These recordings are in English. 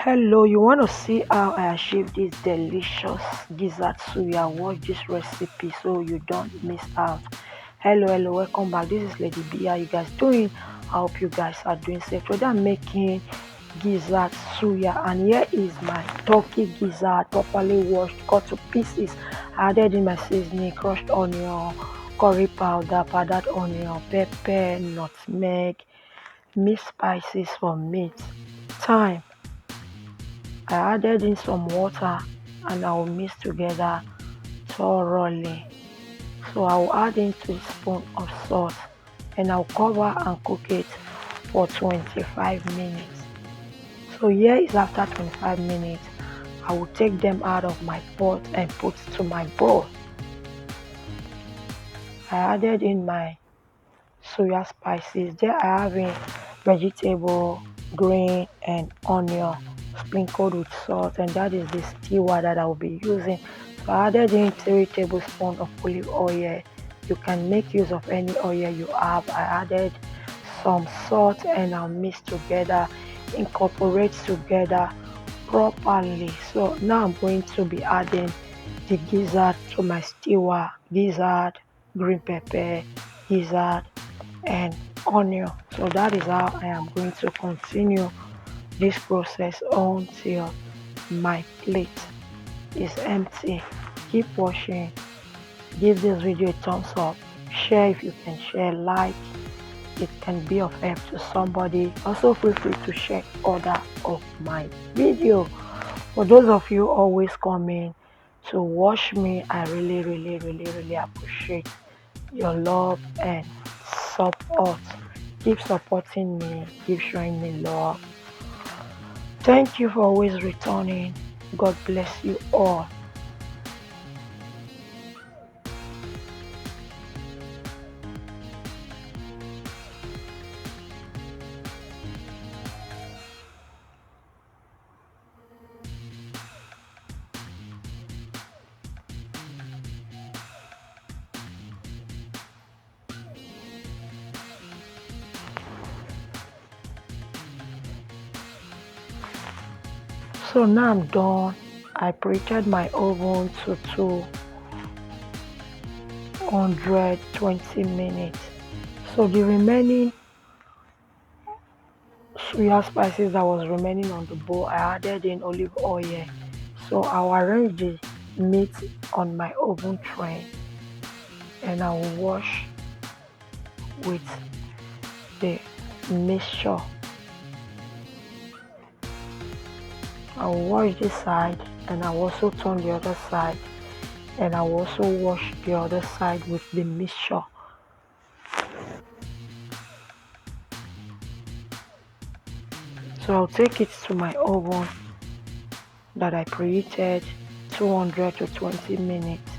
Hello, you want to see how I achieve this delicious gizzard suya? Watch this recipe so you don't miss out. Hello, welcome back. This is Lady B. How you guys doing? I hope you guys are doing safe. Today I'm making gizzard suya, and here is my turkey gizzard, properly washed, cut to pieces. I added in my seasoning, crushed onion, curry powder, powdered onion, pepper, nutmeg, mixed spices for meat, thyme. I added in some water and I will mix together thoroughly. So I will add in 2 spoons of salt and I'll cover and cook it for 25 minutes. So here is after 25 minutes. I will take them out of my pot and put to my bowl. I added in my soya spices. There I have in vegetable, green and onion sprinkled with salt, and that is the stewer that I will be using. So I added in 3 tablespoons of olive oil. You can make use of any oil you have. I added some salt and I'll mix together, incorporate together properly. So now I'm going to be adding the gizzard to my stewer. Gizzard, green pepper, gizzard and onion. So that is how I am going to continue this process until my plate is empty. Keep watching. Give this video a thumbs up. Share if you can share. Like. It can be of help to somebody. Also feel free to share other of my video. For those of you always coming to watch me, I really appreciate your love and support. Keep supporting me, keep showing me love. Thank you for always returning. God bless you all. So now I'm done. I preheated my oven to 220 minutes. So the remaining soya spices that was remaining on the bowl, I added in olive oil. So I'll arrange the meat on my oven tray and I will wash with the mixture. I'll wash this side and I'll also turn the other side, and I'll also wash the other side with the mixture. So I'll take it to my oven that I preheated 200 to 20 minutes.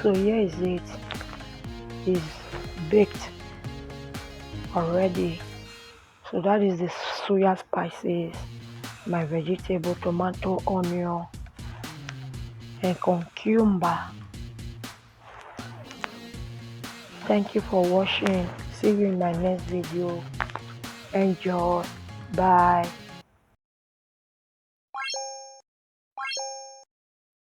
So here is it. It's baked already. So that is the soya spices, my vegetable, tomato, onion and cucumber. Thank you for watching. See you in my next video. Enjoy. Bye.